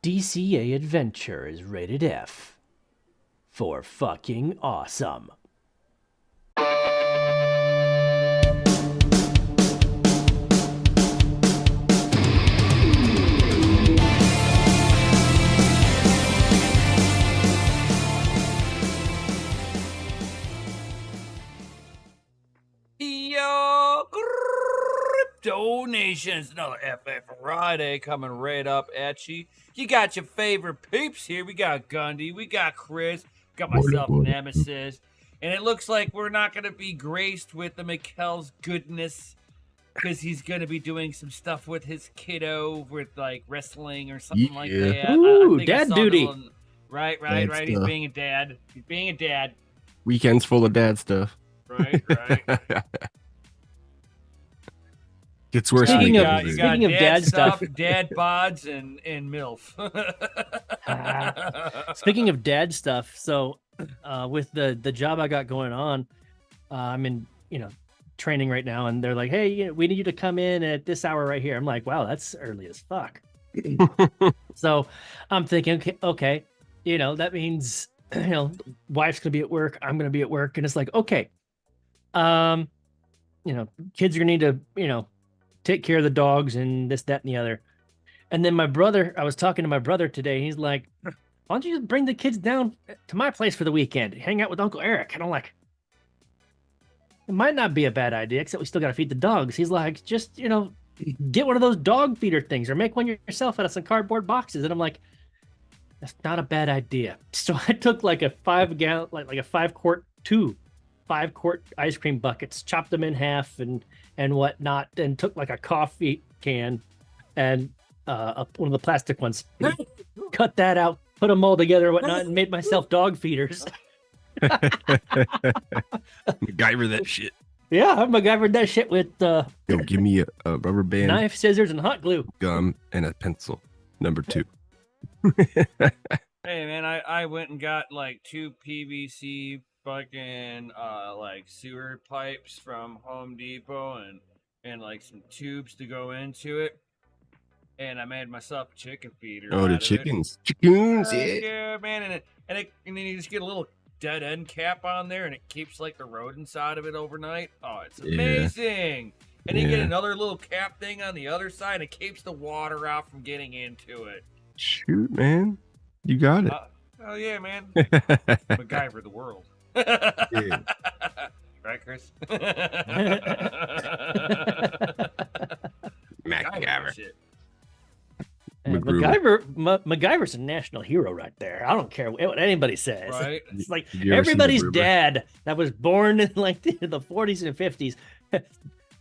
DCA adventure is rated F for fucking awesome. Yo, Crypto Nations, another FF Friday coming right up at you. You got your favorite peeps here. We got Gundy, we got Chris, got myself Nemesis, and it looks like we're not going to be graced with the Mikkel's goodness because he's going to be doing some stuff with his kiddo with like wrestling or something like that. Ooh, I think dad duty. Right. Dad He's stuff. being a dad. He's being a dad. Weekends full of dad stuff. Right. Gets worse. Speaking when of- you get speaking of dad stuff. dad bods, and MILF. Speaking of dad stuff, so with the job I got going on, I'm in training right now, and they're like, "Hey, we need you to come in at this hour right here." I'm like, "Wow, that's early as fuck." So I'm thinking, okay, that means wife's gonna be at work, I'm gonna be at work, and it's like, okay, kids are gonna need to take care of the dogs and this, that, and the other. And then I was talking to my brother today. He's like, why don't you just bring the kids down to my place for the weekend, hang out with Uncle Eric? And I'm like, it might not be a bad idea, except we still got to feed the dogs. He's like, just, get one of those dog feeder things or make one yourself out of some cardboard boxes. And I'm like, that's not a bad idea. So I took like a 5-quart ice cream buckets, chopped them in half and whatnot, and took like a coffee can and one of the plastic ones, cut that out, put them all together and whatnot, and made myself dog feeders. MacGyver that shit. Yeah, I MacGyvered that shit with Yo, give me a rubber band, knife, scissors, and hot glue. gum, and a pencil. Number 2. Hey man, I went and got like 2 PVC fucking like sewer pipes from Home Depot and like some tubes to go into it, and I made myself a chicken feeder. Oh, out the of it. chickens, Yeah, yeah. man, and then you just get a little dead end cap on there, and it keeps like the rodents out of it overnight. Oh, it's Yeah. amazing. And then you get Yeah. another little cap thing on the other side, and it keeps the water out from getting into it. Shoot, man, you got it. Oh yeah, man. MacGyver the world. Yeah. Right, Chris? MacGyver. Shit. MacGyver's a national hero right there. I don't care what anybody says. Right? It's like Have you ever seen everybody's MacGruber? dad that was born in like the 40s and 50s.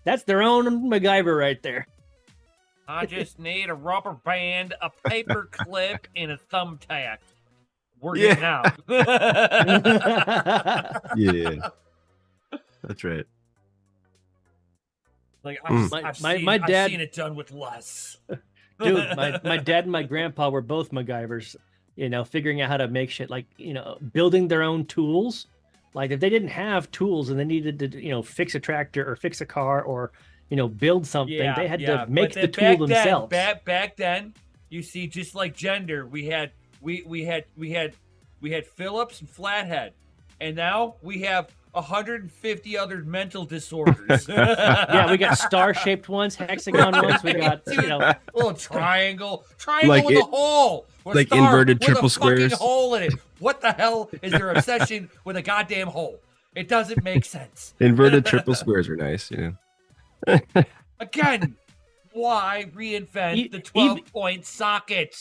That's their own MacGyver right there. I just need a rubber band, a paper clip, and a thumbtack. We're getting out. Yeah, that's right. Like Mm. I've dad- seen it done with less. Dude, my dad and my grandpa were both MacGyvers, figuring out how to make shit, like, building their own tools. Like if they didn't have tools and they needed to, fix a tractor or fix a car or, build something, they had to make the tool themselves. Back then, you see, just like gender, we had Phillips and Flathead, and now we have 150 other mental disorders. Yeah, we got star-shaped ones, hexagon ones. We got, little triangle Like with it- a hole, with a like star inverted with triple a fucking squares. hole in it. What the hell is their obsession with a goddamn hole? It doesn't make sense. Inverted triple squares are nice, Again, why reinvent the Even- 12-point socket?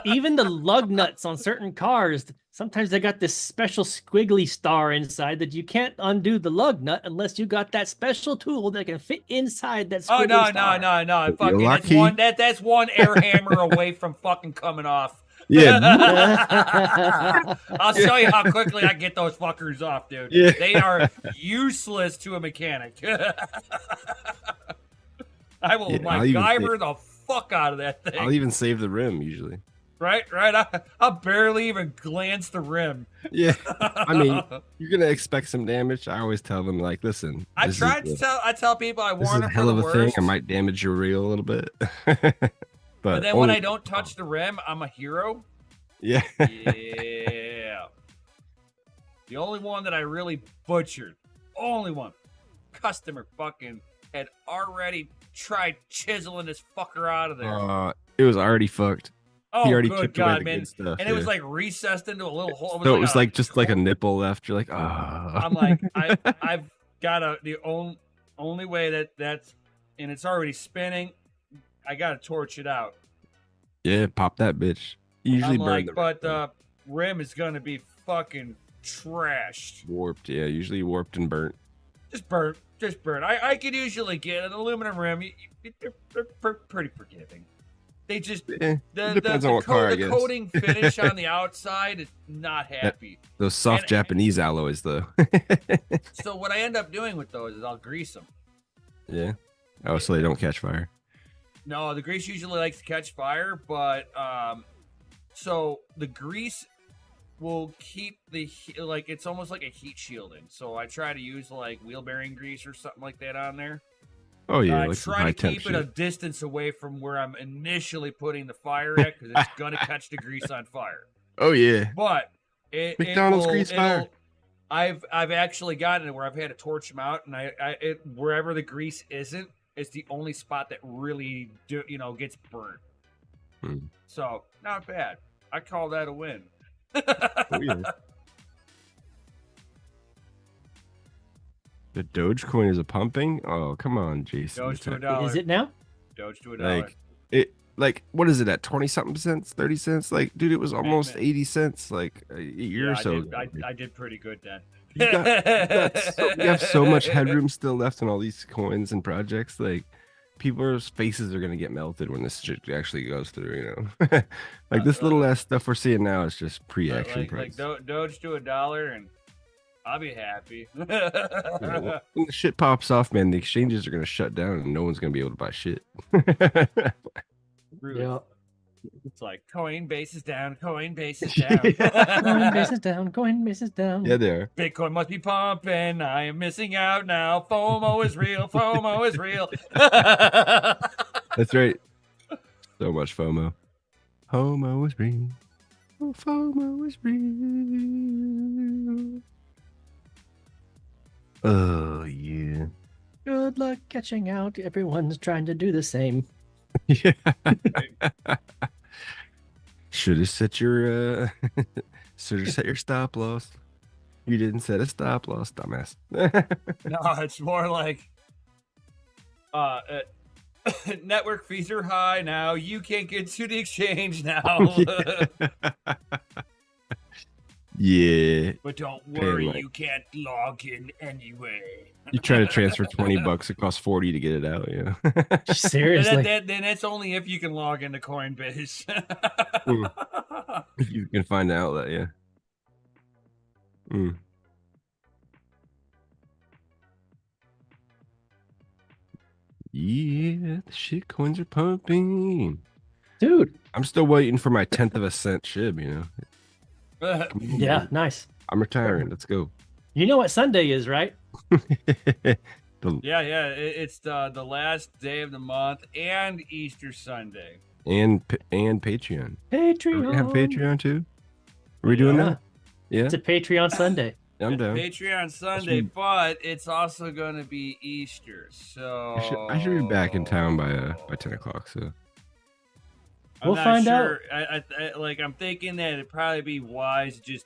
even the lug nuts on certain cars, sometimes they got this special squiggly star inside that you can't undo the lug nut unless you got that special tool that can fit inside that Oh squiggly no! star. Fucking You're that's lucky. that's one air hammer away from fucking coming off. Yeah. I'll show you how quickly I get those fuckers off, dude. Yeah. They are useless to a mechanic. I will I'll even MacGyver the fuck out of that thing. I'll even save the rim usually. Right. I'll barely even glance the rim. Yeah. I mean, you're gonna expect some damage. I always tell them, like, listen, I this tell people I is warn a them hell for of the a thing. worst. I might damage your reel a little bit. But then when I don't touch the rim, I'm a hero. Yeah. Yeah. The only one that I really butchered, only one, customer fucking had already tried chiseling this fucker out of there. It was already fucked. Oh, He already good chipped away God, the man. good stuff. And it was like recessed into a little hole. So it was like just like a nipple left. You're like, I'm like, I've got the only way that's, and it's already spinning. I got to torch it out. Yeah, pop that bitch. Usually burn the rim is going to be fucking trashed. Warped, yeah, usually warped and burnt. Just burnt. I could usually get an aluminum rim. They're pretty forgiving. They just depends on what car, I guess. The coating finish on the outside is not happy. Those soft Japanese alloys, though. So what I end up doing with those is I'll grease them. Yeah. Oh, so they don't catch fire. No, the grease usually likes to catch fire, but so the grease will keep it's almost like a heat shielding. So I try to use like wheel bearing grease or something like that on there. Oh yeah, like try to keep it a distance away from where I'm initially putting the fire at, because it's gonna catch the grease on fire. Oh yeah, but McDonald's grease fire. I've actually gotten it where I've had to torch them out, and wherever the grease isn't, it's the only spot that really gets burnt. So not bad. I call that a win. Oh, yeah. The Dogecoin is a pumping? Oh, come on, Jason. Doge to $1. Is it now? Doge to $1. What is it at 20 something cents, 30 cents? Like, dude, it was almost 80 cents like a year or so ago. I did pretty good then. You have so much headroom still left in all these coins and projects. Like, people's faces are gonna get melted when this shit actually goes through. Like this little ass stuff we're seeing now is just pre-action price. Like Doge to $1, and I'll be happy. When the shit pops off, man, the exchanges are gonna shut down and no one's gonna be able to buy shit. Yeah. It's like Coinbase is down, Coinbase is down. Coinbase is down, Coinbase is down. Yeah, they are. Bitcoin must be pumping. I am missing out now. FOMO is real. FOMO is real. That's right. So much FOMO. FOMO is real. Oh, FOMO is real. Oh, yeah. Good luck catching out. Everyone's trying to do the same. Yeah. Should have set your stop loss. You didn't set a stop loss, dumbass. No, it's more like network fees are high now. You can't get to the exchange now. Yeah. But don't worry, you can't log in anyway. You try to transfer $20, it costs 40 to get it out. Yeah. Seriously. Then that's only if you can log into Coinbase. If you can find the outlet, yeah. Yeah, the shit coins are pumping. Dude. I'm still waiting for my 10th of a cent shib, Yeah, nice. I'm retiring. Let's go. You know what Sunday is, right? Yeah. It's the last day of the month and Easter Sunday. And Patreon. Patreon. We have Patreon too? Are we doing that? Yeah. It's a Patreon Sunday. I'm down. Patreon Sunday, but it's also going to be Easter. So I should be back in town by 10 o'clock. So we'll find out. I'm thinking that it'd probably be wise to just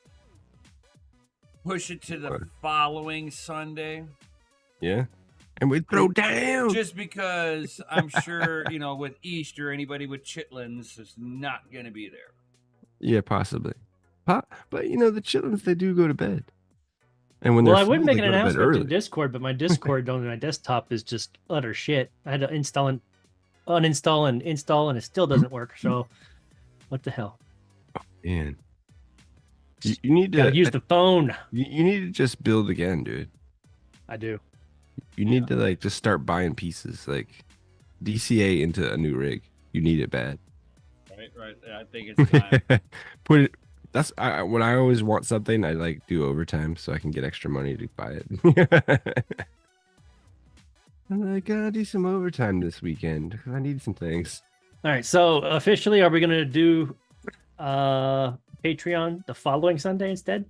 push it to the following Sunday. Yeah. And we throw down. Just because I'm sure, with Easter, anybody with chitlins is not going to be there. Yeah, possibly. But, the chitlins, they do go to bed. And when I would make an announcement to Discord, but my Discord on my desktop is just utter shit. I had to uninstall and install, and it still doesn't work. So, what the hell? Oh, man. You need to use the phone. You need to just build again, dude. I do. You need to just start buying pieces, like DCA into a new rig. You need it bad. Right. I think it's time. Put it. That's when I always want something. I do overtime so I can get extra money to buy it. I gotta do some overtime this weekend because I need some things. All right. So officially, are we going to do Patreon the following Sunday instead?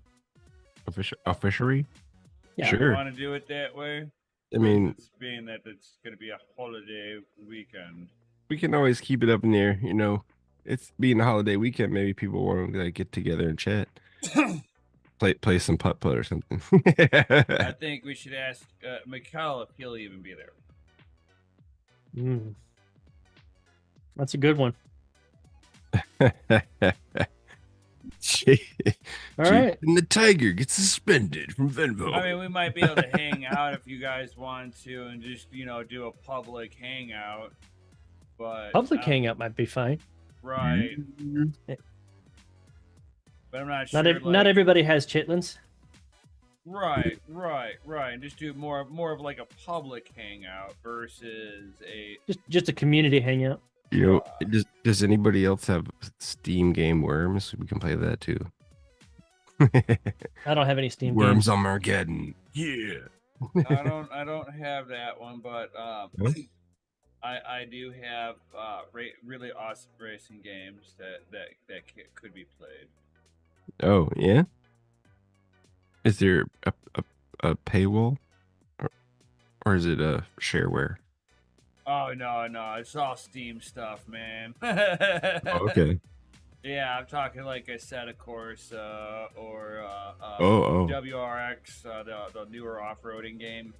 Officially? Yeah. You Sure. want to do it that way? I mean, It's being that it's going to be a holiday weekend. we can always keep it up in the air. You know, it's being a holiday weekend. Maybe people want to like get together and chat, play some putt or something. I think we should ask Mikhail if he'll even be there. That's a good one. All right. And the tiger gets suspended from Venmo. I mean, we might be able to hang out if you guys want to, and just do a public hangout. But Public hangout might be fine. right? But I'm not sure. Not everybody has chitlins. Right. And just do more of like a public hangout versus a Just a community hangout. You know, does anybody else have Steam game Worms? We can play that too. I don't have any Steam Worms games. Armageddon. Yeah. I don't have that one, but I do have really awesome racing games that could be played. Oh yeah. Is there a paywall, or is it a shareware? Oh no, it's all Steam stuff, man. Oh, okay. Yeah, I'm talking like a Set of Course or WRX, the newer off-roading game.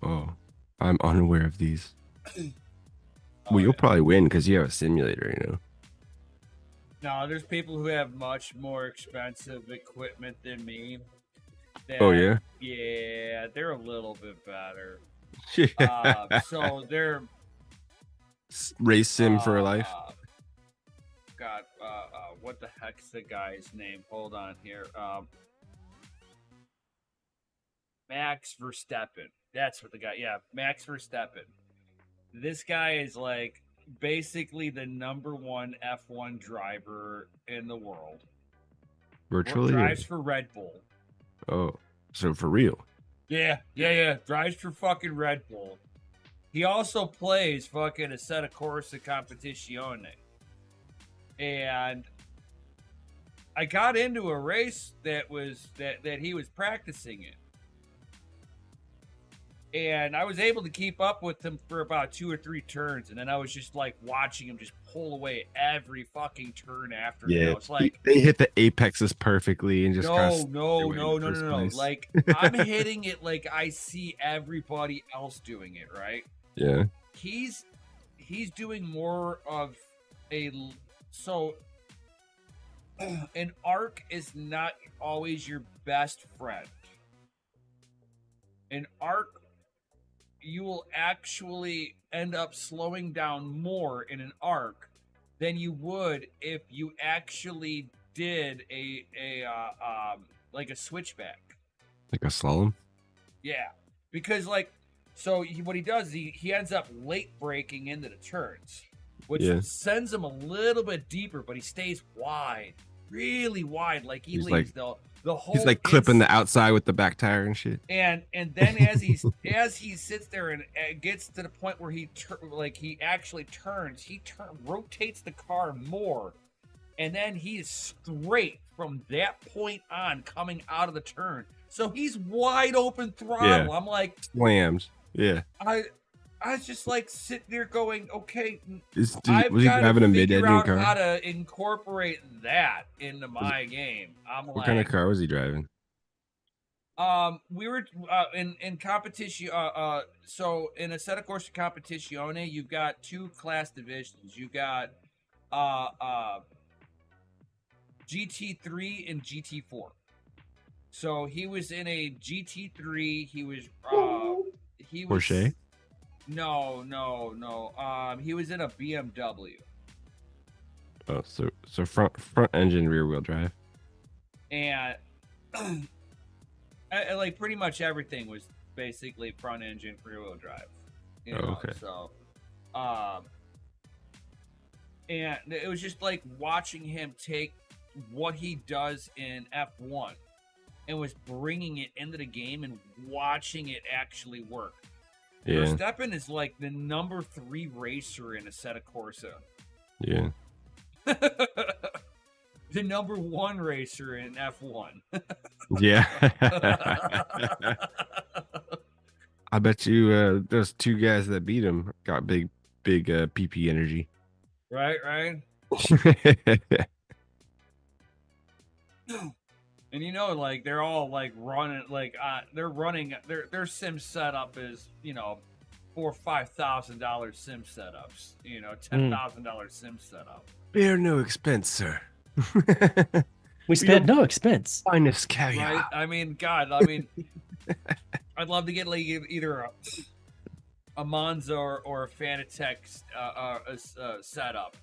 Oh, I'm unaware of these. Well, you'll probably win because you have a simulator, you know. No, there's people who have much more expensive equipment than me. Oh yeah. Yeah, they're a little bit better. So they're race sim for life. God, what the heck's the guy's name? Hold on here. Max Verstappen. That's what the guy. Yeah, Max Verstappen. This guy is like basically the #1 F1 driver in the world. Virtually. Drives for Red Bull. Oh, so for real? Yeah. Drives for fucking Red Bull. He also plays fucking a Set of Corsa Competizione. And I got into a race that he was practicing in. And I was able to keep up with him for about 2 or 3 turns, and then I was just like watching him just pull away every fucking turn after. Yeah, It's like they hit the apexes perfectly and just no. Like I'm hitting it like I see everybody else doing it, right? Yeah. He's doing more of an arc is not always your best friend. An arc, you will actually end up slowing down more in an arc than you would if you actually did a like a switchback, like a slalom. Yeah, because what he does is he ends up late braking into the turns, which sends him a little bit deeper, but he stays wide, really wide, like he leaves the whole. He's like clipping the outside with the back tire and shit. And then as he sits there and gets to the point where he actually turns, rotates the car more, and then he is straight from that point on coming out of the turn. So he's wide open throttle. Yeah. I'm like slams. Yeah. I was just like sitting there going, okay, was he driving a mid-engine car? How to incorporate that into my game? What kind of car was he driving? We were in competition. So in a Set of Corsa Competizione, you've got 2 class divisions. You've got GT3 and GT4. So he was in a GT3. He was Porsche. No. He was in a BMW. Oh, so front engine, rear wheel drive. And like pretty much everything was basically front engine, rear wheel drive. Okay. So, and it was just like watching him take what he does in F1 and was bringing it into the game and watching it actually work. Yeah. Verstappen is like the number 3 racer in Assetto Corsa. Yeah. The number 1 racer in F1. Yeah. I bet you those 2 guys that beat him got big PP energy. Right. And you know, like they're all like running, like they're running their sim setup is, you know, $4,000-$5,000 sim setups, you know, $10,000 sim setup. Bear no expense, sir. We spent no expense. Finest caviar. Right? I mean, God, I mean, I'd love to get like either a Monza or a Fanatec setup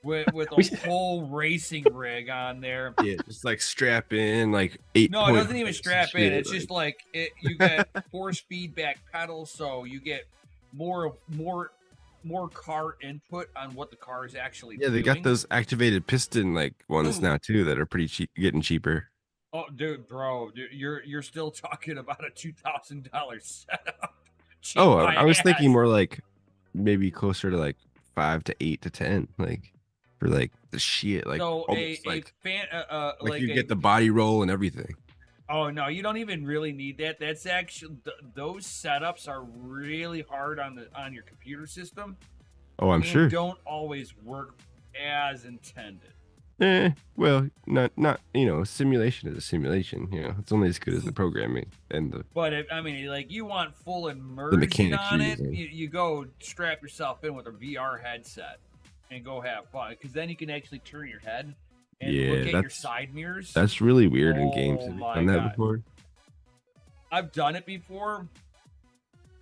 with a whole racing rig on there. Yeah, just like strap in like 8. No, it doesn't even strap in. It's just like you get force feedback pedals, so you get more car input on what the car is actually doing. Yeah, they got those activated piston like ones now too that are pretty cheap, getting cheaper. Oh, dude, you're still talking about a $2,000 setup. Oh, I was thinking more like maybe closer to like 5 to 8 to 10, like for like the shit, like so like like you get the body roll and everything. Oh no, you don't even really need that. That's actually those setups are really hard on your computer system. Oh, I'm sure. Don't always work as intended. Well, not you know, simulation is a simulation. You know, it's only as good as the programming and the. But I mean, like you want full immersion on it, you go strap yourself in with a VR headset and go have fun, because then you can actually turn your head and look at your side mirrors. That's really weird in games. Have you done that before? I've done it before,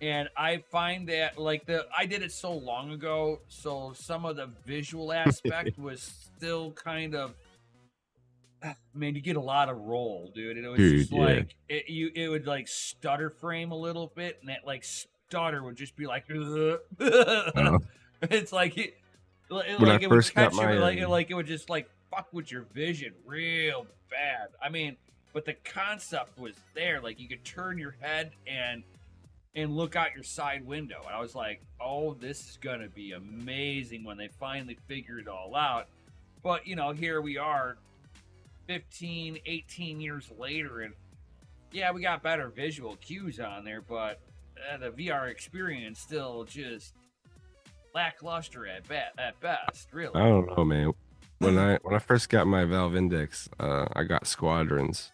and I find that like I did it so long ago, so some of the visual aspect was still kind of, man, you get a lot of roll, dude. And it was just like it would like stutter frame a little bit, and that like stutter would just be like, it's like it would catch you, like it would just like fuck with your vision real bad. I mean, but the concept was there. Like you could turn your head and look out your side window. And I was like, oh, this is gonna be amazing when they finally figure it all out. But you know, here we are 15, 18 years later, and yeah, we got better visual cues on there, but the VR experience still just lackluster at best, really. I don't know, man. When I first got my Valve Index, I got Squadrons,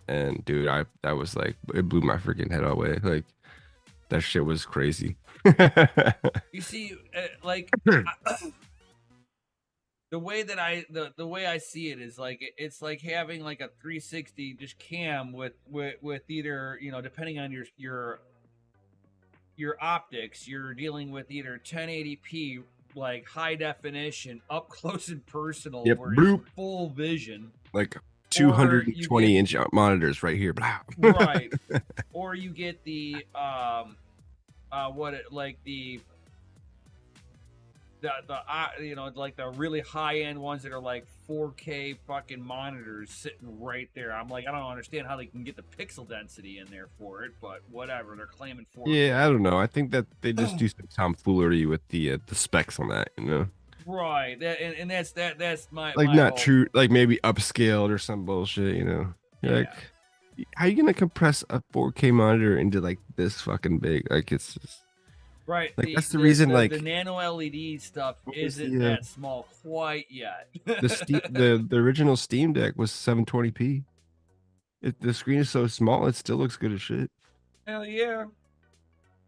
and dude, that was like, it blew my freaking head away. Like that shit was crazy. You see, like the way that the way I see it is like it's like having like a 360 just cam with either, you know, depending on your optics, you're dealing with either 1080p, like high definition, up close and personal, where you're full vision, like 220-inch monitors right here, right? Or you get the you know, like the really high end ones that are like 4K fucking monitors sitting right there. I'm like, I don't understand how they can get the pixel density in there for it, but whatever, they're claiming 4K. Yeah, I don't know. I think that they just do some tomfoolery with the specs on that, you know. Right. That's my not true, like maybe upscaled or some bullshit, you know. Like, how are you gonna compress a 4K monitor into like this fucking big? Like it's just right. Like that's the reason. Like the nano LED stuff isn't that small quite yet. the original Steam Deck was 720p. The screen is so small, it still looks good as shit. Hell yeah!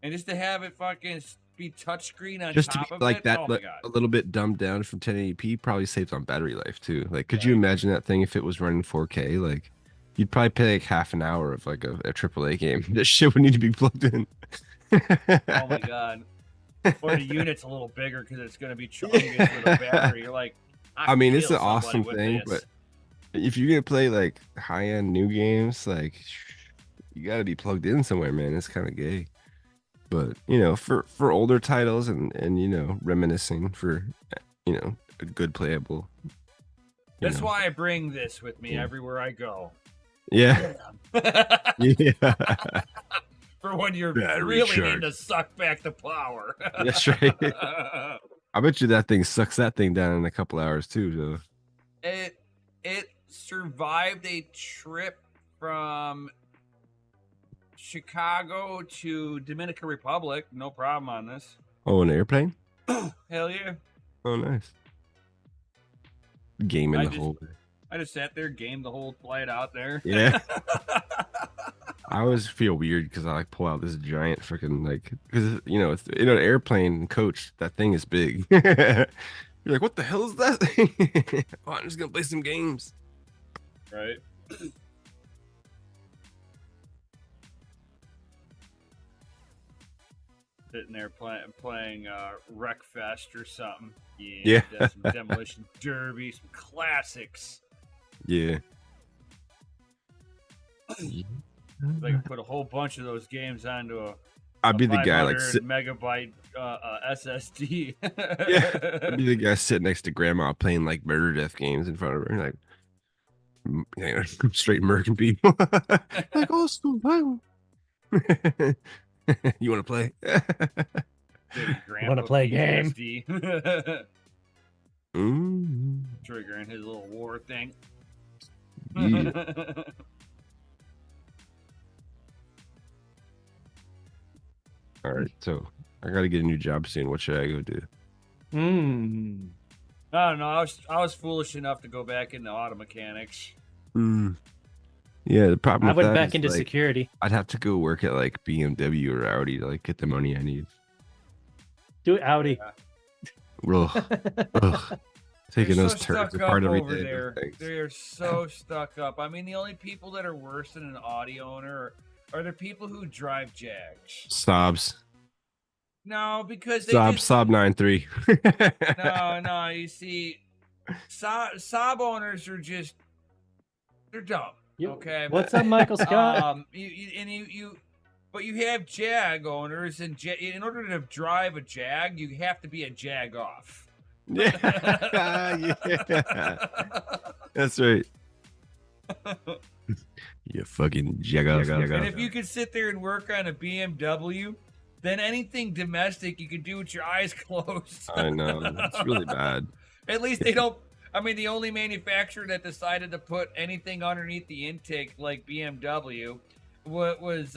And just to have it fucking be touchscreen on just top to be of like it, that, oh my God. A little bit dumbed down from 1080p probably saves on battery life too. Like, could you imagine that thing if it was running 4K? Like, you'd probably play like half an hour of like a AAA game. This shit would need to be plugged in. Oh my God. Or the unit's a little bigger because it's going to be charged with a battery. You're like, I mean, it's an awesome thing, but if you're gonna play like high-end new games, like you got to be plugged in somewhere, man. It's kind of gay. But you know, for older titles and you know, reminiscing for, you know, a good playable. That's why I bring this with me everywhere I go. Yeah. Yeah. for when you're Battery really charge. needing to suck back the power. That's right. I bet you that thing sucks that thing down in a couple hours too. So. It survived a trip from Chicago to Dominican Republic. No problem on this. Oh, an airplane? Hell yeah. Oh, nice. Gaming the whole day. I just sat there, gamed the whole flight out there. Yeah. I always feel weird because I like pull out this giant freaking like because it's an airplane coach. That thing is big. You're like, what the hell is that thing? Oh, I'm just gonna play some games. Right. Sitting there playing Wreckfest or something. Yeah. Some Demolition Derby, some classics. Yeah. I could put a whole bunch of those games onto I'd be the guy like megabyte SSD. Yeah, I'd be the guy sitting next to grandma playing like murder death games in front of her, like straight murking people. Like, oh, so violent. You want to play? Want to play a game? Triggering his little war thing. Yeah. All right, so I gotta get a new job soon. What should I go do? I don't know. I was foolish enough to go back into auto mechanics. Yeah, the problem. I went back into security. I'd have to go work at like BMW or Audi to like get the money I need. Do Audi. Yeah. Ugh. Taking those turds apart every day. There. They're so stuck up. I mean, the only people that are worse than an Audi owner are the people who drive Jags. Saabs. No, because they Saab 9.3. No. You see, Saab owners are they're dumb. Okay. What's up, Michael Scott? But you have Jag owners, and in order to drive a Jag, you have to be a Jag off. Yeah. That's right. You fucking Jag off. And if you could sit there and work on a BMW, then anything domestic you can do with your eyes closed. I know. It's really bad. At least they don't. I mean, the only manufacturer that decided to put anything underneath the intake like BMW was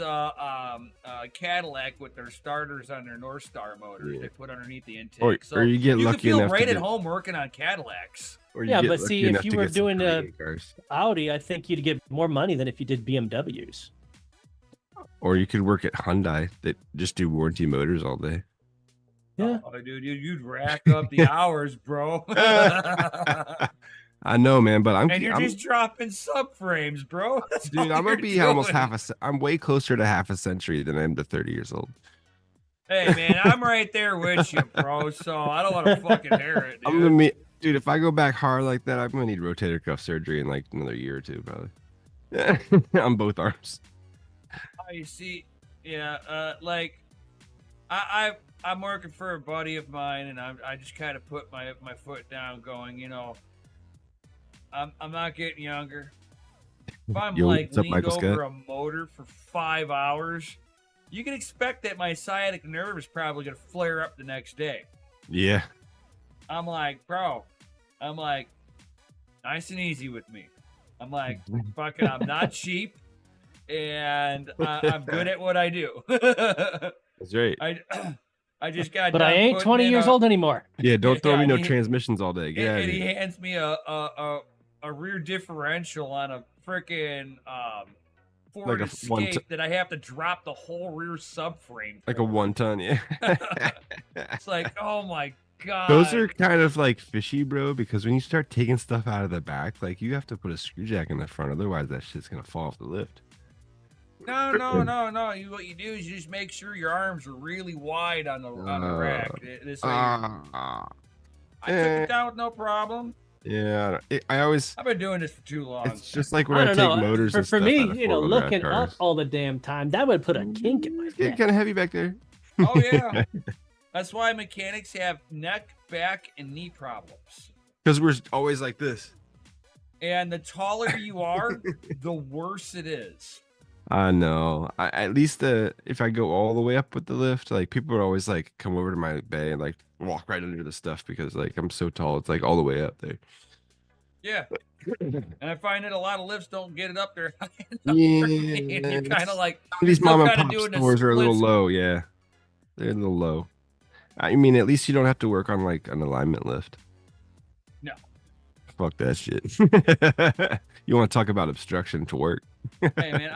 Cadillac with their starters on their North Star motors. Yeah. They put underneath the intake. Or you get lucky enough to feel right at home working on Cadillacs. Yeah, but see, if you were doing Audi, I think you'd get more money than if you did BMWs. Or you could work at Hyundai that just do warranty motors all day. Yeah. Oh, dude, you'd rack up the hours, bro. I know, man, but I'm just dropping subframes, bro. Dude, I'm gonna be almost I'm way closer to half a century than I am to 30 years old. Hey, man, I'm right there with you, bro. So I don't want to fucking hear it, dude. Dude, if I go back hard like that, I'm gonna need rotator cuff surgery in like another year or two, probably. On both arms. You see, yeah, I'm working for a buddy of mine, and I just kind of put my foot down, going, I'm not getting younger. If I'm leaned over a motor for 5 hours, you can expect that my sciatic nerve is probably gonna flare up the next day. Yeah. I'm like, bro. I'm like, nice and easy with me. I'm like, fucking, I'm not cheap, and I'm good at what I do. That's right. I just got. But I ain't 20 years old anymore. Yeah, don't throw me no transmissions all day. And he hands me a rear differential on a freaking Ford Escape that I have to drop the whole rear subframe. Like a 1 ton, yeah. It's like, oh my god. Those are kind of like fishy, bro, because when you start taking stuff out of the back, like you have to put a screw jack in the front, otherwise that shit's gonna fall off the lift. No. What you do is you just make sure your arms are really wide on the rack. This way I took it down with no problem. Yeah, I've been doing this for too long. It's just like when I take motors. For me, looking up all the damn time, that would put a kink in my neck. It's kind of heavy back there. Oh yeah, that's why mechanics have neck, back, and knee problems. Because we're always like this. And the taller you are, the worse it is. I know. At least if I go all the way up with the lift, like people are always like come over to my bay and like walk right under the stuff because like I'm so tall. It's like all the way up there. Yeah. And I find that a lot of lifts don't get it up there. Yeah. And you're kind of like, Some of these still mom and kind of pop doing the stores are a little splits. low. Yeah, they're a little low. I mean, at least you don't have to work on like an alignment lift. No. Fuck that shit. You want to talk about obstruction to work? Hey man,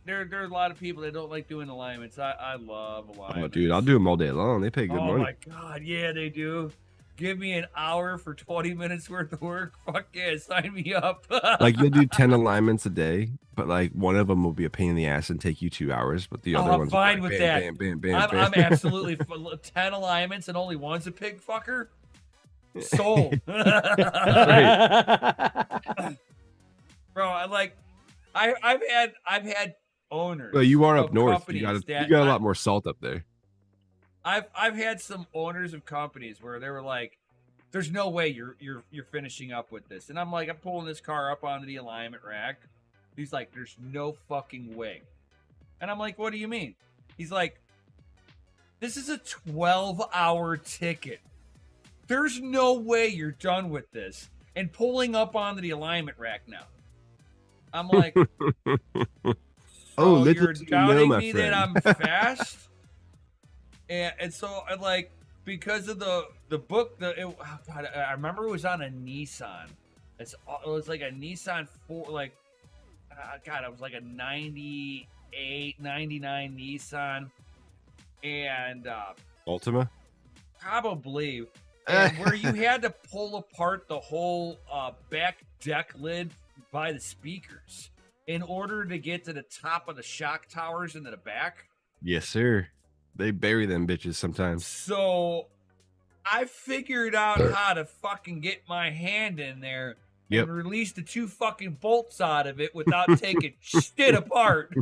there are a lot of people that don't like doing alignments. I love alignments. Oh, dude, I'll do them all day long. They pay good Oh money. my god, yeah, they do. Give me an hour for 20 minutes worth of work. Fuck yeah, sign me up. Like you'll do 10 alignments a day, but like one of them will be a pain in the ass and take you 2 hours, but the other I'm ones fine will with bam, that. bam, bam, bam, I'm bam. absolutely 10 alignments and only one's a pig fucker. Sold. Bro, I've had owners. Well, you are up of north. You companies got a lot more salt up there. I've had some owners of companies where they were like, "There's no way you're finishing up with this," and I'm like, I'm pulling this car up onto the alignment rack. He's like, "There's no fucking way," and I'm like, "What do you mean?" He's like, "This is a 12-hour ticket. There's no way you're done with this," and pulling up onto the alignment rack now. I'm like, Oh, so little you're do you doubting know, my me that friend. I'm fast? And so I like, because of the book, oh God, I remember it was on a Nissan. It was like a Nissan 4, like, God, it was like a 98, 99 Nissan. And Ultima? probably, and where you had to pull apart the whole back deck lid by the speakers in order to get to the top of the shock towers into the back. Yes, sir. They bury them bitches sometimes. So I figured out how to fucking get my hand in there and release the 2 fucking bolts out of it without taking shit apart.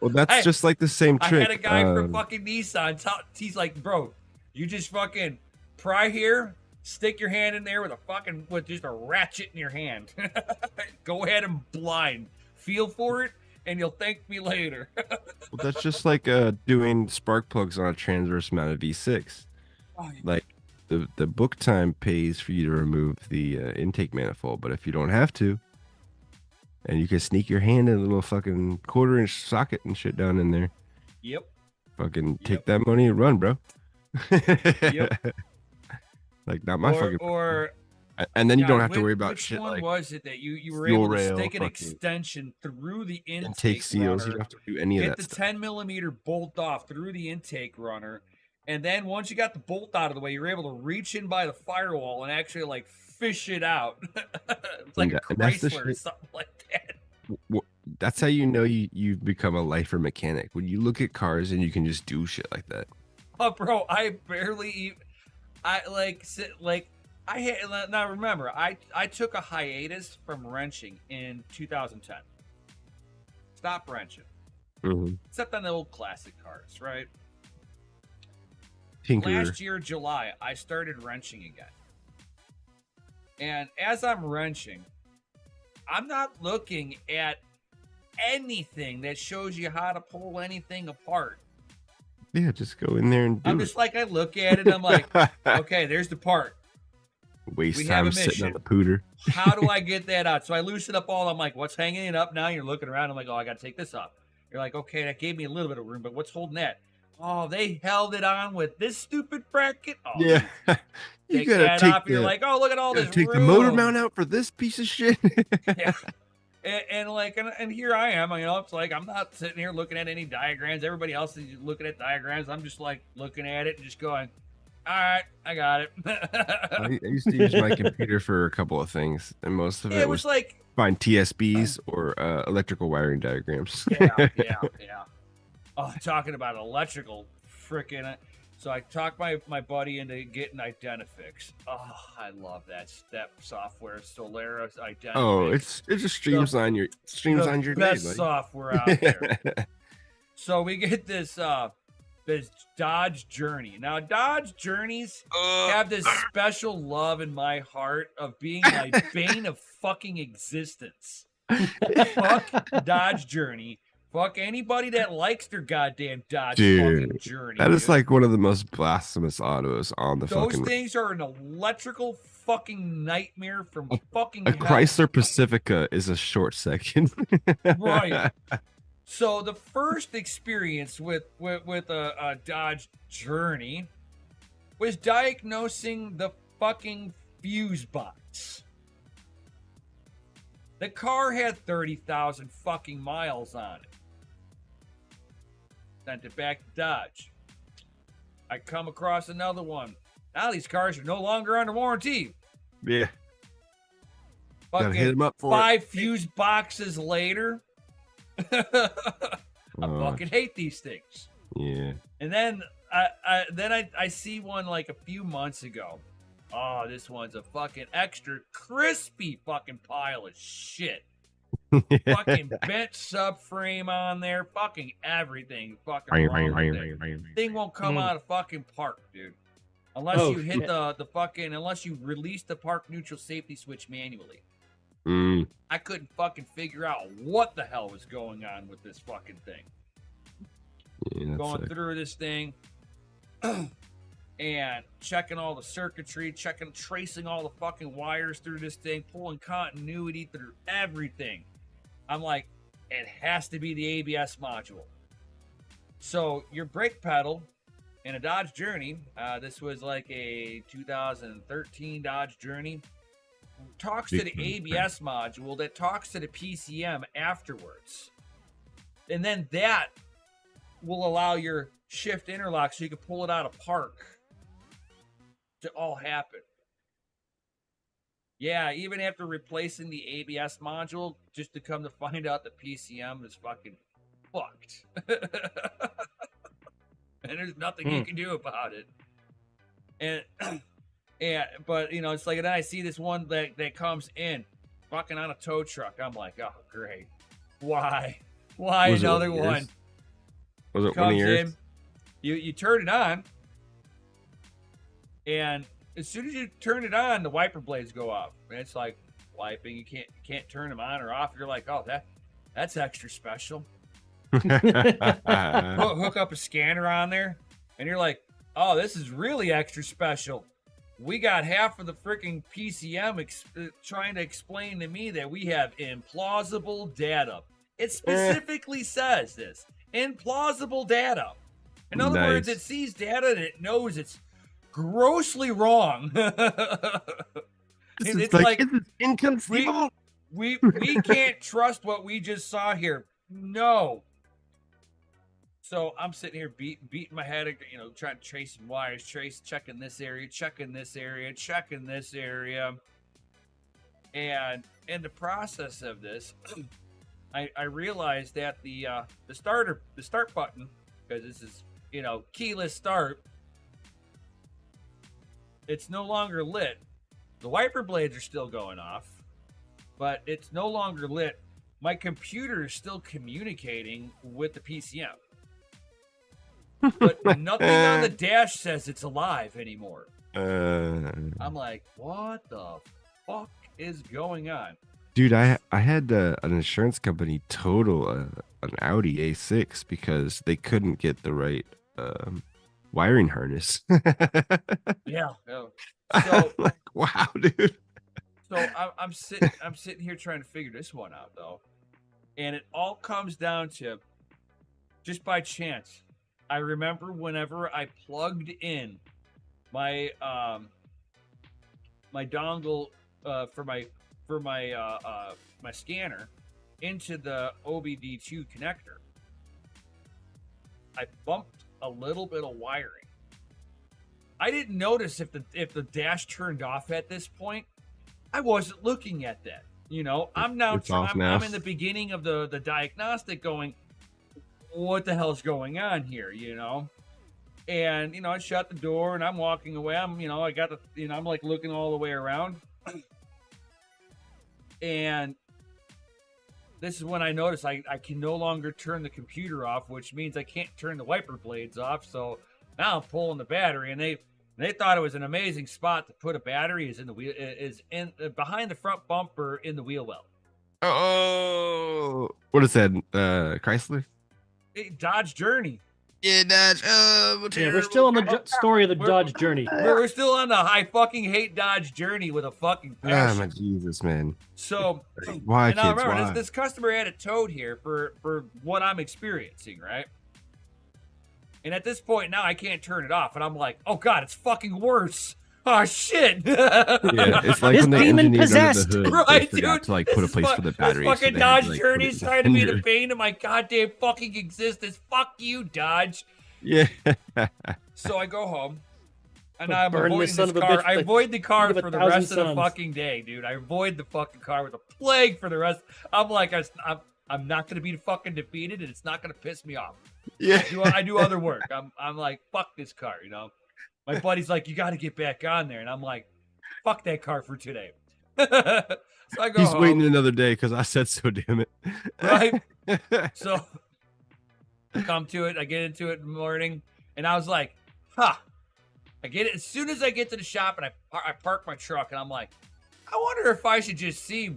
Well, that's just like the same trick. I had a guy from fucking Nissan. He's like, "Bro, you just fucking pry here, stick your hand in there with just a ratchet in your hand. Go ahead and blind. Feel for it, and you'll thank me later." Well, that's just like doing spark plugs on a transverse mounted V6. Oh, yeah. Like the book time pays for you to remove the intake manifold, but if you don't have to, and you can sneak your hand in a little fucking 1/4-inch socket and shit down in there. Yep. Fucking take that money and run, bro. Yep. Like not my fucking. Or and then you God, don't have to worry about which shit one like was it that you were fuel able to rail, stick an fucking extension through the intake seals. runner, You don't have to do any of get that the stuff. 10 millimeter bolt off through the intake runner, and then once you got the bolt out of the way, you're able to reach in by the firewall and actually like fish it out. It's like a Chrysler or something like that. That's how you know you've become a lifer mechanic, when you look at cars and you can just do shit like that. Oh, bro, I barely even. I had, now remember, I took a hiatus from wrenching in 2010. Stop wrenching. Mm-hmm. Except on the old classic cars, right? Tinker. Last year, July, I started wrenching again. And as I'm wrenching, I'm not looking at anything that shows you how to pull anything apart. Yeah, just go in there and do I'm just like, I look at it, I'm like, okay, there's the part. Waste We have time a sitting mission. on the pooter. How do I get that out? So I loosen up all. I'm like, what's hanging it up now? You're looking around. I'm like, oh, I got to take this off. You're like, okay, that gave me a little bit of room, but what's holding that? Oh, they held it on with this stupid bracket. Oh, Yeah, you take gotta that take off. You're like, oh, look at all this take room. the motor mount out for this piece of shit. Yeah. And here I am. You know, it's like I'm not sitting here looking at any diagrams. Everybody else is looking at diagrams. I'm just like looking at it and just going, all right, I got it. I used to use my computer for a couple of things, and most of it was was like find TSBs or electrical wiring diagrams. yeah. Oh, talking about electrical, freaking. So I talked my buddy into getting Identifix. Oh, I love that software, Solaris Identifix. Oh, it just streamlines your day, best buddy. software out there. So we get this Dodge Journey. Now Dodge Journeys have this special love in my heart of being my bane of fucking existence. Fuck Dodge Journey. Fuck anybody that likes their goddamn Dodge fucking Dude, Journey. that is Dude. like one of the most blasphemous autos on the Those fucking. things are an electrical fucking nightmare from A, fucking a hell. Chrysler Pacifica is a short second. Right. So the first experience with a Dodge Journey was diagnosing the fucking fuse box. The car had 30,000 fucking miles on it. Sent it back to Dodge. I come across another one. Now these cars are no longer under warranty. Yeah. Gotta hit Fucking him up for 5 fuse boxes later. I Oh, fucking hate these things. yeah. And then I see one like a few months ago. Oh, this one's a fucking extra crispy fucking pile of shit. Fucking bent subframe on there. Fucking everything. Fucking wrong with it. Thing won't come out of fucking park, dude. Unless Oh, you hit shit. the fucking, unless you release the park neutral safety switch manually. Mm. I couldn't fucking figure out what the hell was going on with this fucking thing. Yeah, that's Going like- through this thing and checking all the circuitry, tracing all the fucking wires through this thing, pulling continuity through everything. I'm like, it has to be the ABS module. So your brake pedal in a Dodge Journey, this was like a 2013 Dodge Journey, talks to the ABS module that talks to the PCM afterwards. And then that will allow your shift interlock so you can pull it out of park to all happen. Yeah, even after replacing the ABS module, just to come to find out the PCM is fucking fucked. And there's nothing you can do about it. And but you know, it's like, and then I see this one that comes in fucking on a tow truck. I'm like, oh great. Why Was it another one of yours? one? Was it one of Comes yours? in, you turn it on, and as soon as you turn it on, the wiper blades go off, and it's like wiping. You can't turn them on or off. You're like, oh, that's extra special. Hook up a scanner on there, and you're like, oh, this is really extra special. We got half of the freaking PCM trying to explain to me that we have implausible data. It specifically says this. Implausible data. In other words, it sees data and it knows it's grossly wrong. This It's is like, this is inconceivable. we can't trust what we just saw here. No. So I'm sitting here beating my head, you know, trying to trace some wires, checking this area, checking this area. And in the process of this, I realized that the start button, because this is, you know, keyless start, it's no longer lit. The wiper blades are still going off, but it's no longer lit. My computer is still communicating with the PCM. But nothing on the dash says it's alive anymore. I'm like, what the fuck is going on? Dude, I had an insurance company total an Audi A6 because they couldn't get the right wiring harness. Yeah. So, So like, wow, dude. So I'm sitting here trying to figure this one out though, and it all comes down to, just by chance, I remember whenever I plugged in my my dongle for my my scanner into the OBD2 connector, I bumped a little bit of wiring. I didn't notice if the dash turned off at this point. I wasn't looking at that. You know, I'm now I'm in the beginning of the diagnostic going, what the hell's going on here, you know? And, you know, I shut the door and I'm walking away. I'm like looking all the way around. And this is when I notice I can no longer turn the computer off, which means I can't turn the wiper blades off. So now I'm pulling the battery, and they thought it was an amazing spot to put a battery is in the wheel, is in behind the front bumper in the wheel well. Oh, what is that? Chrysler? Hey, Dodge Journey. Yeah, Dodge. Yeah, we're still on the story of the We're- Dodge journey. We're still on the I fucking hate Dodge journey with a fucking Ah, passion. my Jesus, man. So, Why, and now kids? remember, Why? this customer had it towed here for what I'm experiencing, right? And at this point now, I can't turn it off, and I'm like, oh god, it's fucking worse. Oh shit! Yeah, it's like This when they demon engineered possessed. under the hood, Right, they forgot dude. to like put a place for the battery. This so fucking they had to, Dodge like, put Journey's it in trying to be the fender. bane of my goddamn fucking existence. Fuck you, Dodge. Yeah. So I go home, and But I'm burn avoiding this son this of a car. bitch I like avoid the car think of for the 1,000 rest of the suns. fucking day, dude. I avoid the fucking car with a plague for the rest. I'm like, I'm not gonna be fucking defeated, and it's not gonna piss me off. Yeah. I do other work. I'm like, fuck this car, you know. My buddy's like, you got to get back on there, and I'm like, fuck that car for today. So I go He's home, waiting another day because I said so. Damn it. right? So I come to it. I get into it in the morning, and I was like, huh. I get it as soon as I get to the shop, and I park my truck, and I'm like, I wonder if I should just see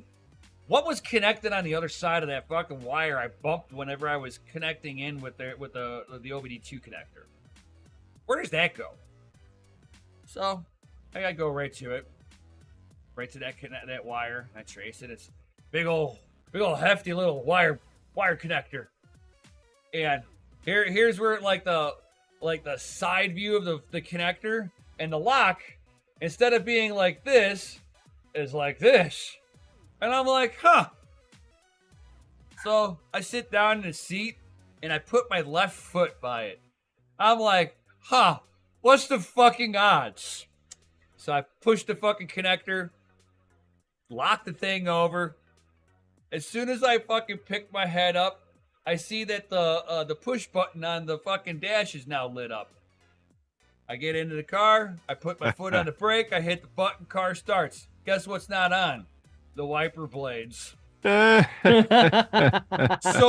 what was connected on the other side of that fucking wire I bumped whenever I was connecting in with the OBD2 connector. Where does that go? So I gotta go right to it, right to that wire. I trace it. It's big old hefty little wire connector. And here's where like the side view of the connector and the lock, instead of being like this, is like this. And I'm like, huh. So I sit down in the seat and I put my left foot by it. I'm like, huh, what's the fucking odds? So I push the fucking connector, lock the thing over. As soon as I fucking pick my head up, I see that the push button on the fucking dash is now lit up. I get into the car, I put my foot on the brake, I hit the button, car starts. Guess what's not on? The wiper blades. So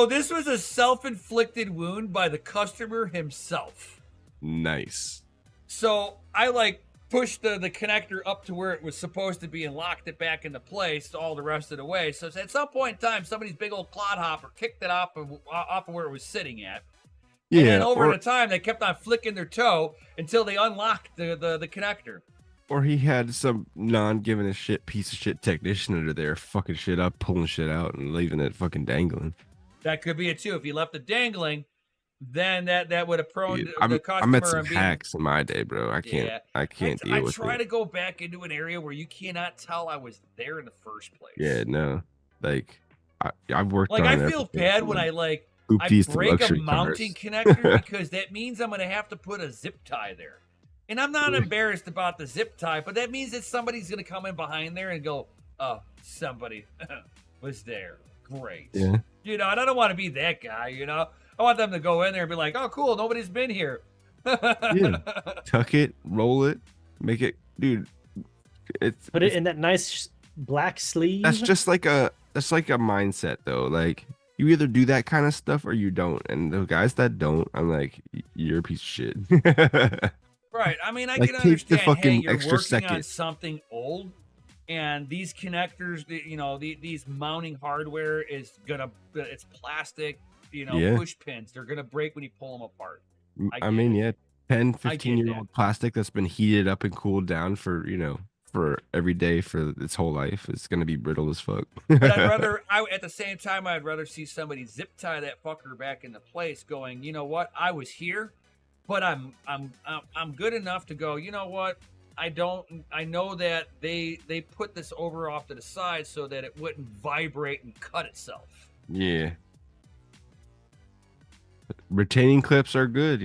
this was a self-inflicted wound by the customer himself. Nice. So I like pushed the connector up to where it was supposed to be and locked it back into place all the rest of the way. So at some point in time, somebody's big old clodhopper kicked it off of where it was sitting at. Yeah. And then over the time, they kept on flicking their toe until they unlocked the connector. Or he had some non-giving a shit piece of shit technician under there fucking shit up, pulling shit out, and leaving it fucking dangling. That could be it too. If he left it dangling, then that would have prone Dude, the customer. I met some on being, hacks in my day, bro. I can't. Yeah. I can't deal I with try it. to go back into an area where you cannot tell I was there in the first place. Yeah, no. Like I've worked. Like on I everything feel bad from, when I hoopties to break a luxury mounting cars. connector because that means I'm going to have to put a zip tie there. And I'm not embarrassed about the zip tie, but that means that somebody's going to come in behind there and go, oh, somebody was there. Great. Yeah. You know, and I don't want to be that guy, you know. I want them to go in there and be like, oh, cool, nobody's been here. Yeah. Tuck it, roll it, make it, dude. Put it in that nice black sleeve. That's just like a mindset though. Like you either do that kind of stuff or you don't. And the guys that don't, I'm like, you're a piece of shit. Right. I mean, I Like, can take the understand, hey, fucking you're extra working on second. something old, and these connectors, these mounting hardware it's plastic, Yeah. push pins. They're gonna break when you pull them apart. I mean, yeah, 10, I get 15-year-old plastic that's been heated up and cooled down for, for every day for its whole life. It's gonna be brittle as fuck. But at the same time, I'd rather see somebody zip tie that fucker back into place, going, you know what, I was here, but I'm good enough to go, you know what, I know that they put this over off to the side so that it wouldn't vibrate and cut itself. Yeah. Retaining clips are good,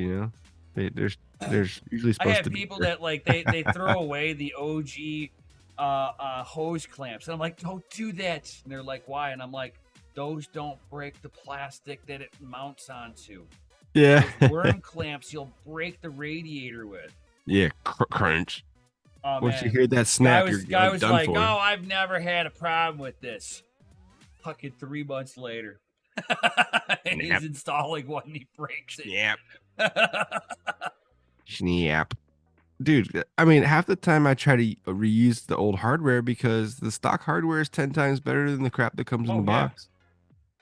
There's usually I supposed have to be. people that like they throw away the OG hose clamps, and I'm like, don't do that. And they're like, why? And I'm like, those don't break the plastic that it mounts onto. Yeah. Those worm clamps you'll break the radiator with. Yeah, crunch. Oh, Once man. you hear that snap, Guy you're was done like, for. oh, I've never had a problem with this. Fucking 3 months later. And Snap. he's installing one and he breaks it. Snap. Snap. dude, I mean, half the time I try to reuse the old hardware because the stock hardware is 10 times better than the crap that comes in the Oh yeah. box.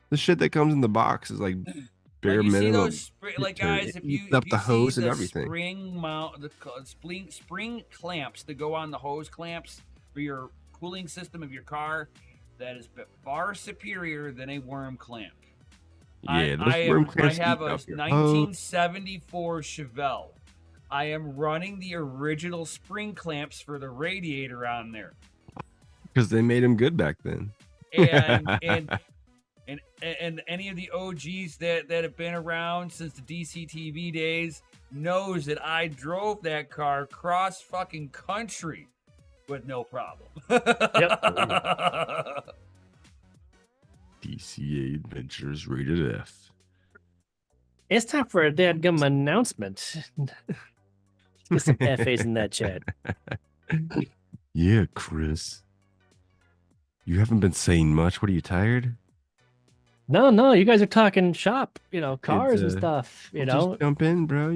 The shit that comes in the box is like Like bare you see those minimum. spring, Shit like turn. guys, It eats up if the you see hose and the everything. spring mount, the spring clamps that go on the hose clamps for your cooling system of your car, that is far superior than a worm clamp. Yeah, those worm I clamps have eat a up your hose 1974 Chevelle. I am running the original spring clamps for the radiator on there, because they made them good back then. and and any of the OGs that have been around since the DCTV days knows that I drove that car cross fucking country with no problem. Yep. DCA Adventures rated F. It's time for a dadgum announcement. Let's get some FAs in that chat. Yeah, Chris. You haven't been saying much. What are you tired? No, you guys are talking shop, cars and It's, stuff, Just jump in, bro.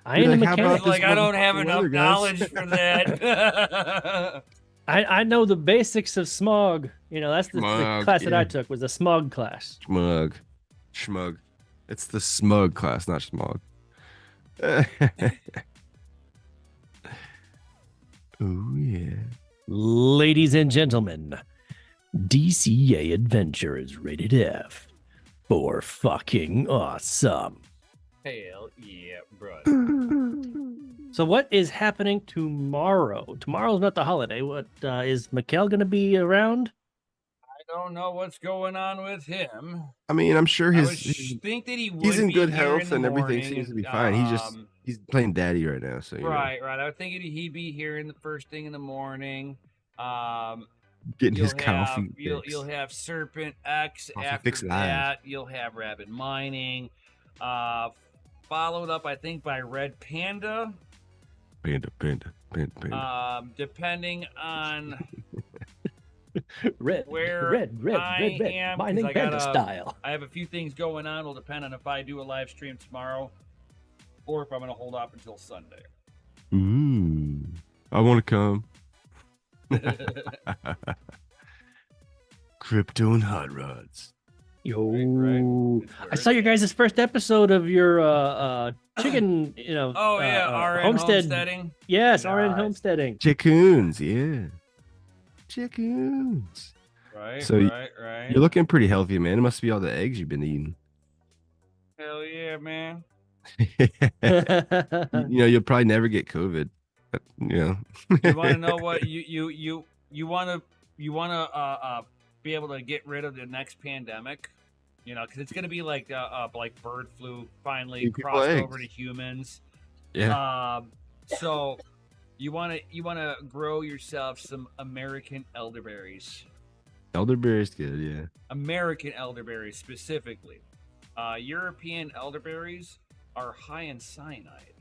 I ain't a Like, how about mechanic. this Like I don't have motherfucking enough weather, guys? knowledge for that. I know the basics of smog. That's the Smog, class that I yeah. took, was the smog class. Schmug. It's the smug class, not smog. Oh yeah. Ladies and gentlemen, DCA Adventure is rated F for fucking awesome. Hell yeah, bro. So what is happening tomorrow? Tomorrow's not the holiday. What is Mikkel going to be around? I don't know what's going on with him. I mean, I'm sure I would his think that he would he's in be good here health in the and everything morning. seems to be fine. He's playing daddy right now, so Right. I was thinking he'd be here in the first thing in the morning. Getting his You'll coffee have you'll have Serpent X Coffee after Fix Live. that. You'll have Rabbit Mining, followed up I think by Red Panda. Panda. Depending on Red, where I am, 'cause mining I panda gotta- style. I have a few things going on. It'll depend on if I do a live stream tomorrow or if I'm going to hold off until Sunday. Ooh, I want to come. Crypto and hot rods. Yo, Right. I saw your guys' first episode of your chicken, Oh yeah, RN homesteading. Yes, RN Nice. homesteading. Chickoons, yeah. Chickoons. Right, So right. You're looking pretty healthy, man. It must be all the eggs you've been eating. Hell yeah, man. You'll probably never get COVID. You want to know what you want to be able to get rid of the next pandemic? Because it's going to be like bird flu finally Give people crossed eggs. over to humans. Yeah. So you want to grow yourself some American elderberries. Elderberry's good, yeah. American elderberries specifically. European elderberries are high in cyanide.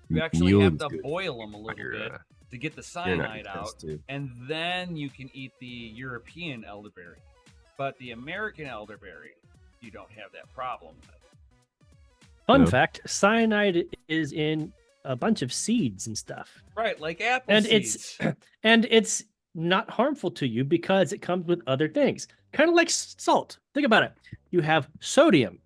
You actually have Mule's to good. boil them a little Your, bit to get the you're not cyanide gonna out, test too. and then you can eat the European elderberry. But the American elderberry, you don't have that problem with. Fun No. fact: cyanide is in a bunch of seeds and stuff, Right, like apple and seeds. it's not harmful to you because it comes with other things, kind of like salt. Think about it: you have sodium,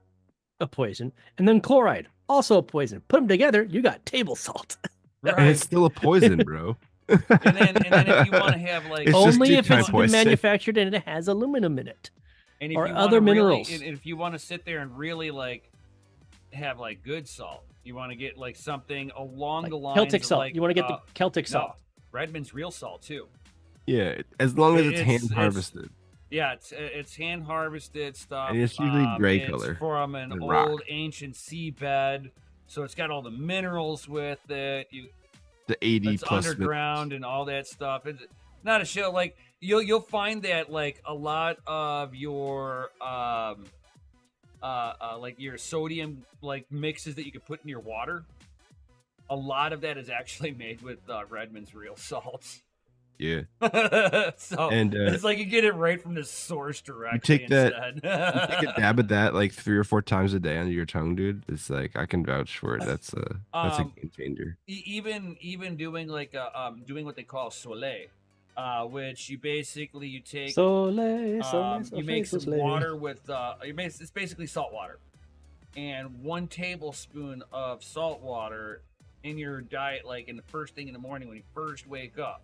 a poison, and then chloride, also a poison. Put them together, you got table salt. Right. And it's still a poison, bro. and then if you want to have like It's just Only if two it's type been poison. manufactured and it has aluminum in it. and if or you other wanna minerals. really, and if you want to sit there and really like have like good salt, you want to get like something along the lines Celtic of salt. like, You want to get the Celtic no, salt. Redmond's real salt too. Yeah, as long as it's It's- hand it's- harvested. Yeah, it's hand harvested stuff. And it's usually gray it's color, from an the old rock. ancient seabed, so it's got all the minerals with it. The 80 It's plus underground and all that stuff. It's not a show like you'll find that like a lot of your like your sodium like mixes that you could put in your water. A lot of that is actually made with Redmond's real salts. Yeah. So And it's like you get it right from the source you directly take that instead. you take a dab of that like 3 or 4 times a day under your tongue, dude. It's like I can vouch for it. That's a um, game changer. even doing like doing what they call soleil, which you take Sole, sole, you sole, make some sole. water with it's basically salt water, and 1 tablespoon of salt water in your diet, like in the first thing in the morning when you first wake up.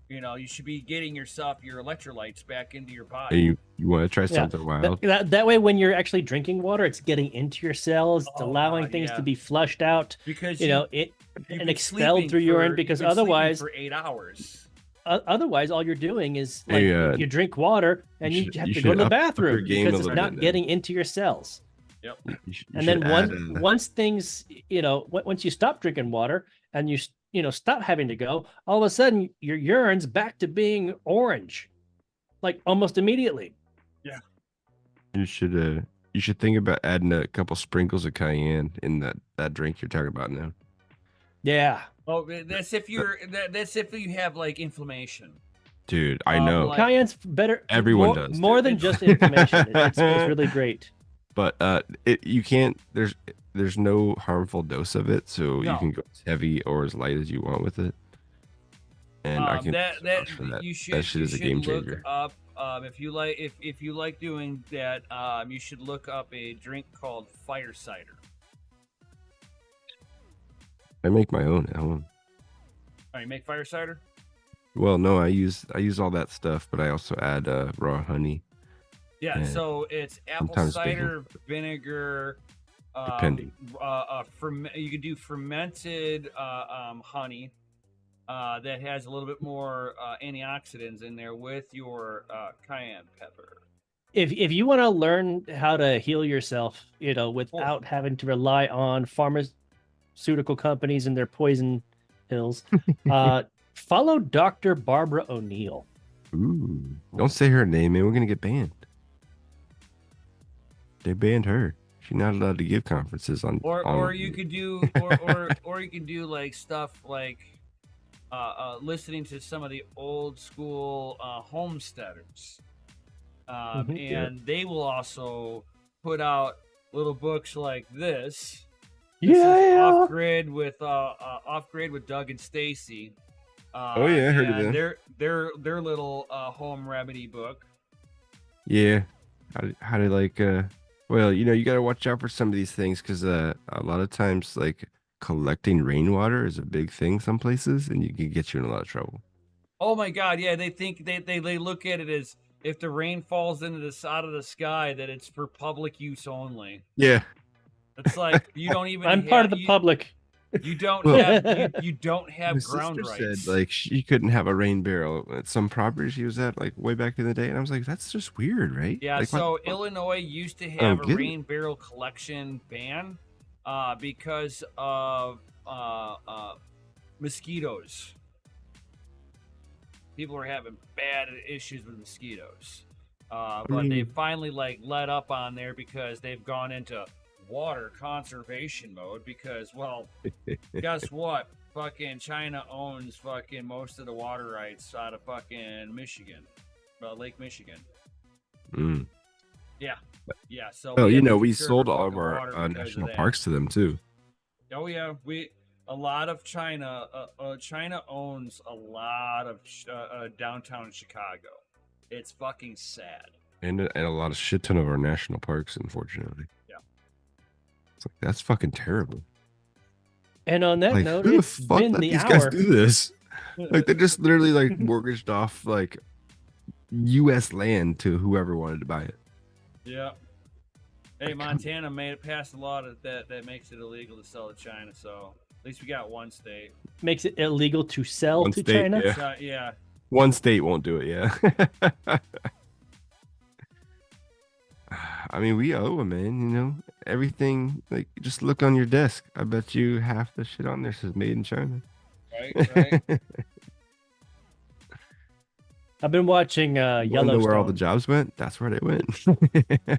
You should be getting yourself your electrolytes back into your And body. you want to try Yeah. something wild? That way, when you're actually drinking water, it's getting into your cells, it's Oh allowing God, things yeah. to be flushed out, Because it you've and been expelled sleeping through urine. Because you've been sleeping otherwise, for 8 hours. otherwise, all you're doing is like Hey, you drink water and you have you to go should to the up your bathroom game a because it's little not bit. getting into your cells. Yep. You And should then add once things, once you stop drinking water and you stop having to go, all of a sudden your urine's back to being orange, like almost immediately. Yeah. you should think about adding a couple sprinkles of cayenne in that drink you're talking about now. Yeah. Oh, that's if you have like inflammation. Dude, I know. like- Cayenne's better. Everyone more, does, more dude. than just inflammation. It's really great. But you can't. There's no harmful dose of it, so you No. can go as heavy or as light as you want with it. And I can vouch for that. You should That shit you is a should game look changer. up if you like doing that. You should look up a drink called fire cider. I make my own at home. Oh, you make fire cider? Well, no, I use all that stuff, but I also add raw honey. Yeah. Yeah. So it's apple Sometimes cider vinegar. Depending. You can do fermented honey that has a little bit more antioxidants in there with your cayenne pepper. If you want to learn how to heal yourself, without having to rely on pharmaceutical companies and their poison pills, follow Dr. Barbara O'Neill. Ooh, don't say her name, man. We're gonna get banned. They banned her. She's not allowed to give conferences on. Or you could do or you can do like stuff like listening to some of the old school homesteaders, and they will also put out little books like this. This is off grid with Doug and Stacy. Oh yeah, I heard of them. Their little home remedy book. Yeah, how to like well, you got to watch out for some of these things because a lot of times like collecting rainwater is a big thing some places, and you can get you in a lot of trouble. Oh my God, yeah, they think they look at it as if the rain falls into out of the sky that it's for public use only. Yeah, It's like you don't even. I'm part of the public. You don't Well, have you don't have my ground sister rights. said like she couldn't have a rain barrel at some property she was at like way back in the day, and I was like, that's just weird, right? Yeah, Like, so what- Illinois used to don't have a get it. rain barrel collection ban because of mosquitoes. People were having bad issues with mosquitoes. But they finally let up on there because they've gone into water conservation mode because, well, guess what? Fucking China owns fucking most of the water rights out of fucking Michigan, Lake Michigan. Mm. Yeah. So Oh, we have to we conserve sold our all of fucking water our because of national that. parks to them too. Oh yeah, a lot of China. China owns a lot of downtown Chicago. It's fucking sad. And a lot of shit ton of our national parks, unfortunately. Yeah. It's like that's fucking terrible. And on that Like, note, who the it's fuck been let the these guys hour. do this? Like they just literally like mortgaged off like U.S. land to whoever wanted to buy it. Yeah. Hey, Montana made it past a law that makes it illegal to sell to China. So at least we got one state. Makes it illegal to sell One to state, China. yeah. So, yeah. One state won't do it, yeah. I mean, we owe them, man. Everything. Like, just look on your desk. I bet you half the shit on there says "Made in China." Right. I've been watching Wonder Yellowstone. where all the jobs went? That's where they went.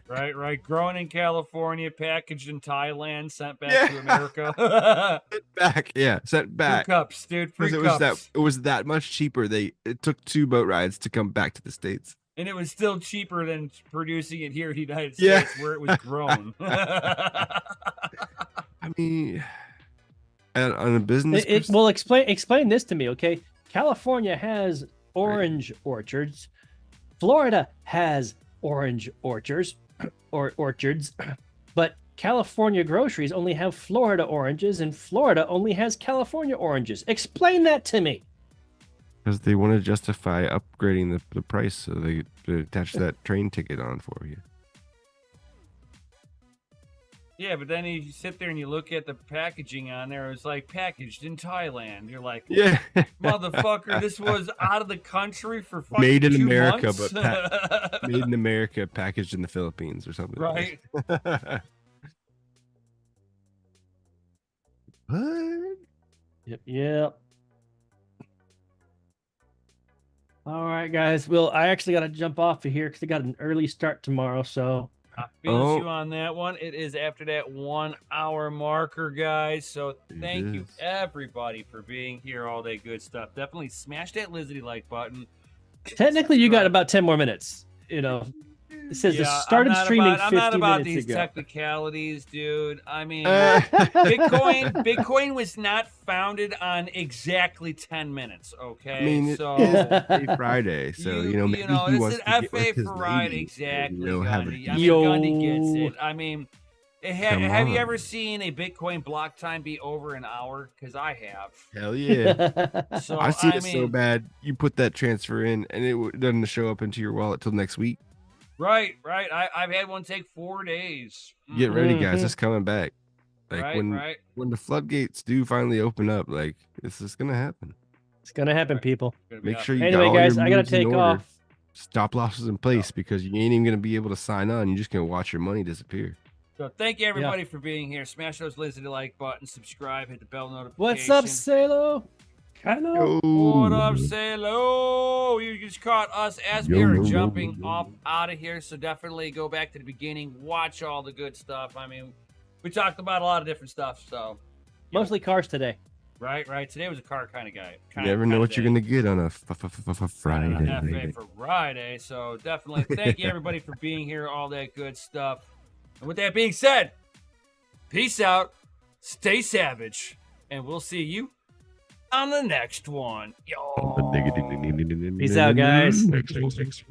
Right. Grown in California, packaged in Thailand, sent back to America. Sent back. Yeah, sent Free back. cups, dude. Free Because cups. it was that much cheaper. It took 2 boat rides to come back to the States. And it was still cheaper than producing it here in the United Yeah. States, where it was grown. I mean, on a business. Well, explain this to me, okay? California has orange orchards. Florida has orange orchards, but California groceries only have Florida oranges, and Florida only has California oranges. Explain that to me. Because they want to justify upgrading the price, so they attach that train ticket on for you. Yeah, but then you sit there and you look at the packaging on there. It's like packaged in Thailand. You're like, yeah, motherfucker, this was out of the country for fucking made in 2 America, months? but made in America, packaged in the Philippines or something. Right. What? Yep. All right, guys. Well, I actually got to jump off of here because I got an early start tomorrow. So I feel you on that one. It is after that 1 hour marker, guys. So thank you everybody for being here. All that good stuff. Definitely smash that Lizzie like button. technically, you got about 10 more minutes. You know, it says it started streaming 50 I'm not about minutes these ago. technicalities, dude. I mean, Bitcoin was not founded on exactly 10 minutes. Okay, I mean, so it is a Friday, so maybe he wants it's to an get with his FA Friday, lady, exactly. have a Gundy. I mean, Yo. Gundy gets it. I mean, have you on. ever seen a Bitcoin block time be over an hour? Because I have. Hell yeah. So I've seen I it mean, so bad. You put that transfer in, and it doesn't show up into your wallet till next week. right. I've had one take 4 days. Get ready, guys. Mhm. It's coming back. Like Right. when the floodgates do finally open up, like this is gonna happen. It's gonna happen, people. Gonna be Make up. sure you Anyway, got all guys, your I gotta moves in take order. off. Stop losses in place because you ain't even gonna be able to sign on. You're just gonna watch your money disappear. So thank you everybody for being here. Smash those Lizzie like buttons, subscribe, hit the bell notification. What's up, Salo? Hello. What up, say hello? You just caught us as we are jumping off out of here. So definitely go back to the beginning, watch all the good stuff. I mean, we talked about a lot of different stuff. So Mostly cars today. right. Today was a car kind of guy. You never know what you're gonna get on a Friday. FA for Friday. So definitely thank you everybody for being here, all that good stuff. And with that being said, peace out, stay savage, and we'll see you on the next one. Yo. Peace out, guys. Thanks.